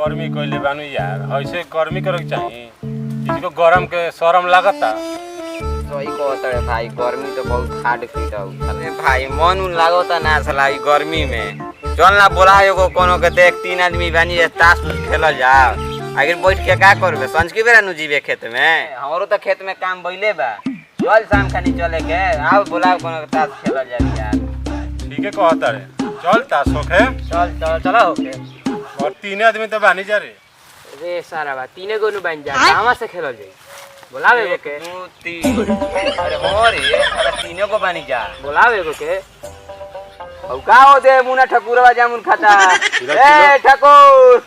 गर्मी कइले बानू यार, ऐसे गर्मी करे के चाहिए। किसी को गरम के शरम लागता। सही कहता है भाई, गर्मी तो बहुत हार्ड फीट है। अरे भाई मन उन लागता ना साला ई गर्मी में। चल ना बोला एगो कोनो के देख 3 आदमी बानी ताश खेलल जा। आगे बैठ के का करबे? संज के बेरा नु जीवे खेत में। हमरो तो खेत में काम बइले बा। चल शाम खानी चले के आओ बोला कोनो के ताश खेलल जा यार। ठीक है कहता रे। चल ताश होखे। चल चला होके। और 3 आदमी तो बानी जा रे। रे सारा बा 3 गो नु बन जा। कहां से खेलल जाई? बोलावे एगो के। 2 3 अरे हो रे सारा 3 को बानी जा। बोलावे एगो के। औ का हो दे मुना ठकुरवा जामुन खाता। ए ठकुर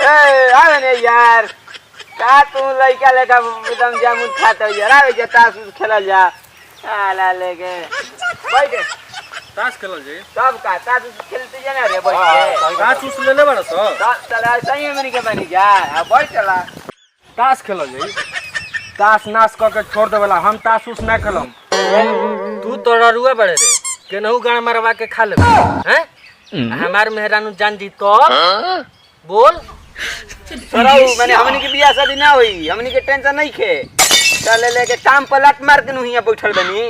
ए आवे ने यार। का तू लइका लेका एकदम जामुन खाता यार। आवे जे ताश खेलल जा। आला लेके बैठ ताश खेलल जाई। सब का ताश खेलते जाना रे बैठ के। ताश उस लेले बाड़ स। चला सही में के बनी जा। आ बैठ चला। ताश खेलल जाई। ताश नाश करके छोड़ देवेला। हम ताश उस ना खेलम। तू तो ररुआ बड़े रे। केनहू गाड़ मारवा के खा ले हैं? हमार मेहरानू जान जी तो बोल। सराऊ माने हमनी के बियाह शादी ना होई। हमनी के टेंशन नहीं खे। चले लेके काम पलट मार के नहिया बैठल बनी।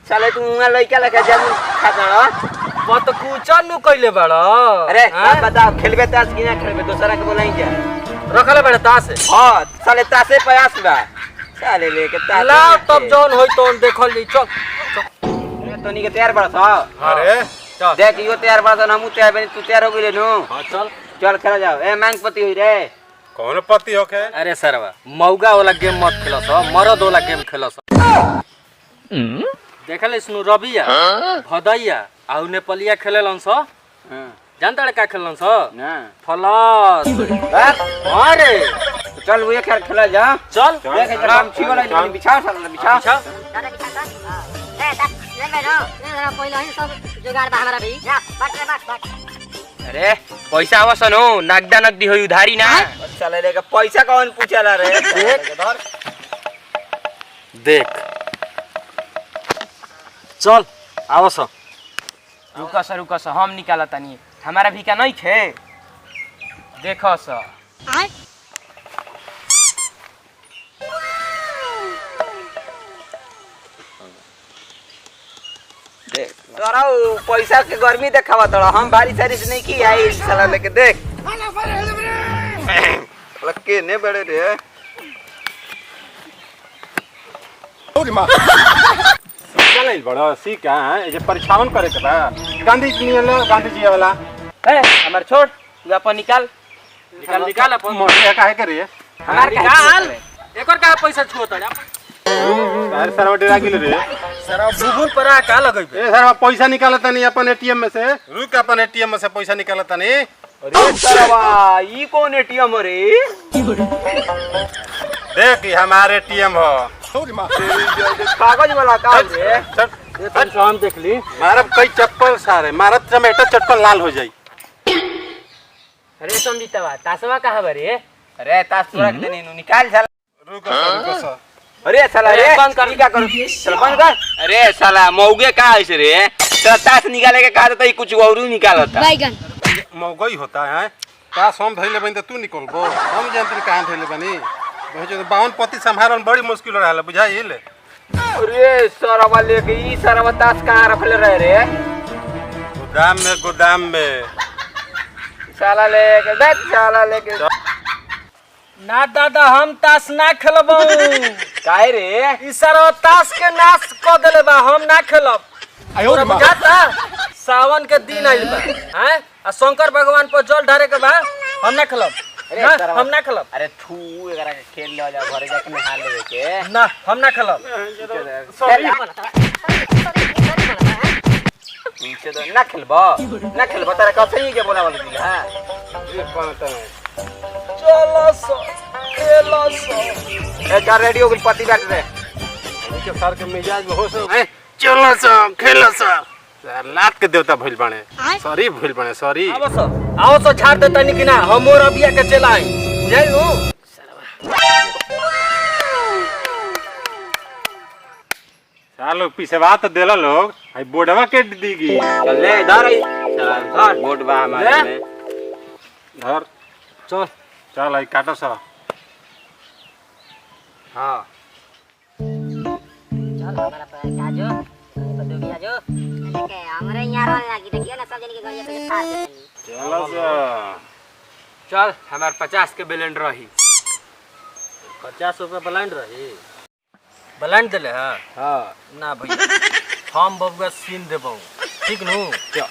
चले तू उहा लइका लेके जामुन खाता। मत कुछ नु कइले बड़ा। अरे आप बताओ खेलबे ताश कि ना खेलबे? दूसरा के बोलाई क्या रखले बड़े ताश। हां साले ताशे प्रयास बा। साले लेके ताश ला तब जौन होई तौन देखल जी। चल तोनी के तैयार बड़ा था। अरे चल देख यो तैयार बड़ा था। हमहू तैयार बनी। तू तैयार हो गइले नु। हां चल चल खेला जाओ। ए मांग पति होई रे। कौन पति होखे? अरे सरवा मौगा वाला गेम मत खेलस। मरद वाला गेम खेलस। देखल इसनु रबिया भदैया आउ नेपालिया खेलेलन स। हां जानता रे का खेलन स? ना फलस। हां रे चल वो खेल खेला जा। चल देख हम छी वाला बिछा साला बिछा। अरे पैसा आवसन हो। नगदा नगदी होई उधारी ना। चले लेके पैसा कौन पूछला रे? देख चल आवस। रुका सा हम निकाला तनी। हमारा भी का नहीं थे। देखो सा तोराऊ पैसा के गर्मी देखावा तोरा। हम बारिश सारिश नहीं की आई साला लेके देख। लक्के ने बड़े रे। चल बड़ा सी का है जे परीक्षावन करे के बा। गांधी जी ने गांधी जी वाला। ए हमार छोड़। तू अपन निकाल अपन मोटे काहे करे? हमार निकाल। एकर का पैसा छुअत रे? यार सरवा डेरा गेल रे। सरा बुबुल पर आ का लगइबे? ए सरवा पैसा निकालता नहीं अपन एटीएम में से। रुक अपन एटीएम में से पैसा निकालता नहीं। अरे सरवा ई कौन एटीएम रे? देख ये हमारे एटीएम हो। कागज वाला का रे? ये तन हम देख ली। मारब कई चप्पल सारे। मारत टमाटर चटपल लाल हो जाई। अरे समझीतवा तासवा कहां बरे? अरे ताश तोरा के देनी नु निकाल साला। रुको अरे साला रे बंद कर। क्या करू? चल बंद कर। अरे साला मौगे का है रे? तेरा ताश निकाले के कहा था ई कुछ और निकालता। बैगन मौगई होता है। ताश हम धइले बनी त तू निकलबो। हम जानते कहां धइले बनी। जो 52 पति संभालन बड़ी मुश्किल रहला बुझाइल। अरे सरवा लेके ई सरवा ताश कहां रखले रहे रे? गोदाम में साला लेके ना दादा हम ताश ना खेलबो। काहे रे? ई सारा ताश के नाश क देले बा। हम ना खेलब। तोरा बुझाता? सावन के दिन आइल बा हैं? आ शंकर भगवान पर जल ढारे के बा। हम ना खेलब। अरे ना सरवा हम ना खेलब। अरे थू एकरा के खेल ले जा घरे जाके नहा लेवे के। ना हम ना खेलब। नीचे तो ना खेलबो तारा कसई के बोला वाला दिल हां। ये कौन त चलो सो खेलो सो। ए जा रेडियो के पति बैठ रे। के सर के मिजाज में होश है। चलो सो खेलो सो। लात के देवता भइल बने। सॉरी भइल बने सॉरी। आओ सो छाड़ दे तनी कि ना। हम और अबिया के चलाई। बुझाइलू? सालो पीछे बात देला लोग। आई बोर्डवा के दीगी। चल ले इधर आई। चल बोर्ड बा हमारे में। धर चल चल आई काटो सा हाँ चल हमारा आजो बदोगी आजो देखे हमरे यहाँ रोल लागी देखियो ना सब जन के गलिया पे फाड़ देनी चलो सा चल हमार 50 के बैलेंस रही 50 रुपये ब्लाइंड रही ब्लाइंड दिले हाँ हाँ ना भैया हम बबुआ सीन देबो ठीक नु चल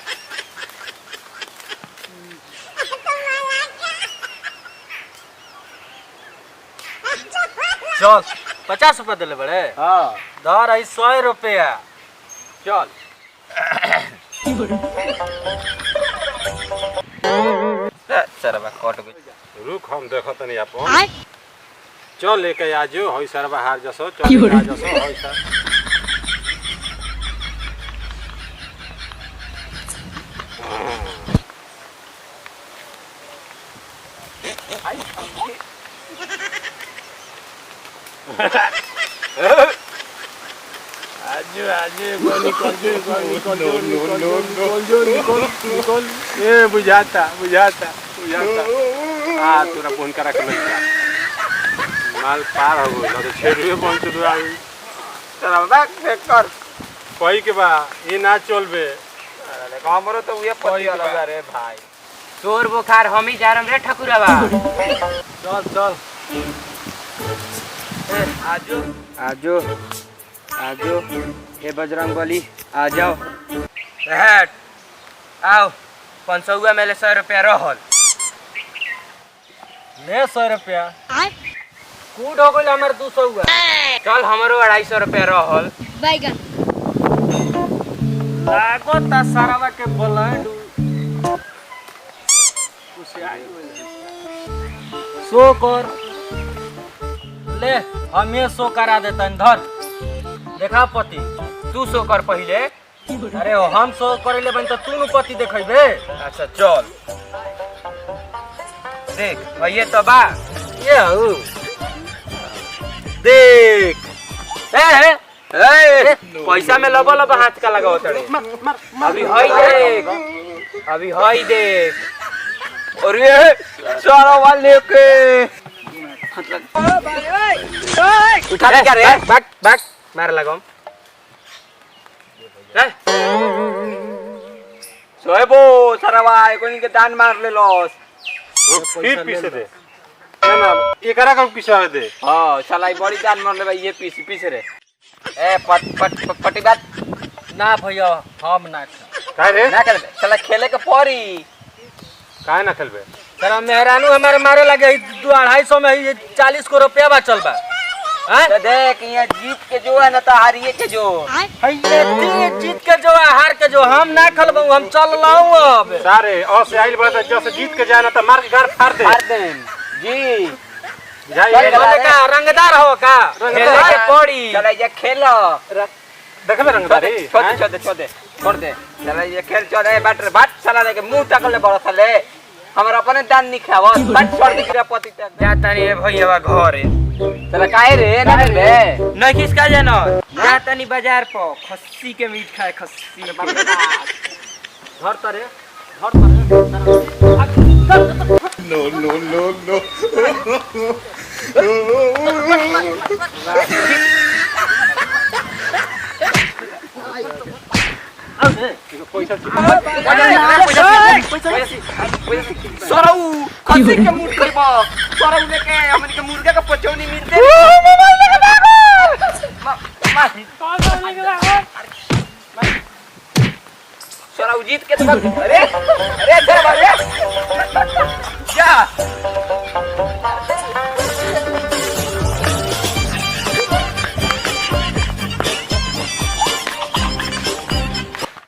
चल 50 रुपये दिले बड़े हाँ धर आई 100 रुपया चल सरवा कट गई रुक हम देखो तनी अपन चल लेके आजो होई सर बाहर जसो चल लेके आ जसो होई सर ए बुझाता आ तोरा फोन करा के लइका माल पार हो गइल तो छेड़ुए पहुंच दू आ चल बैक फेक कर कही के बा ये ना चलबे हमरो तो उहे पति अलग रे भाई तोर बुखार हम ही जा रहे रे ठकुरवा चल चल आजो आजो आजो हे बजरंग बली आ जाओ हेट आओ 500 में ले 100 रुपया रहल ले 100 रुपया कूट हो गइल हमर 200 हुआ चल हमरो 250 रुपया रहल बैगन लागो ता सारावा के ब्लाइंड सो कर ले हमें सो करा देतन धर देखा पति तू सो कर पहिले अरे हम सो करेले बन त तू नु पति देखैबे अच्छा चल देख भैया तो बा ये हु देख ए पैसा में लबा लबा हाथ का लगाओ तड़े अभी हई देख और ये सारा वाले के उठा दे क्या रे बैक मार लगाओ सोएबो सरवा कोनी के दान मार ले लॉस फिर पीछे दे ना एकरा का पीछे दे हां चलाई बड़ी दान मार ले भाई ये पीछे रे ए पटी बात ना भैया हम ना काहे रे ना कर चला खेले के पड़ी काहे ना खेलबे तेरा मेहरानू हमारे मारे लगे 250 में ये 40 को रुपया बचल बा तो देख ये जीत के जो है ना तो हारिए के जो ये जीत के जो हार के जो हम ना खेलबो हम चल लाऊं अब सारे और से आइल बड़ा जैसे जीत के जाना तो मार के घर फाड़ दे हार दे जी बुझाई ये का रंगदार हो का खेले के पड़ी चला ये खेलो देखबे रंगदारी छोड़ दे चला ये खेल चले बाट चला ले के मुंह टकल ले बड़ा साले हमरा अपने दान नहीं खावा बाट छोड़ दे गिरा पति तक जाता रे भैया घर चला काहे रे ना रे नहीं किसका जानो जाता नहीं बाजार पर खस्सी के मीट खाए खस्सी घर तरे सरऊ खस्सी के मुंह खइबो सरऊ लेके हमन के मुर्गा के पचौनी मिलते सरऊ जीत के तो अरे जा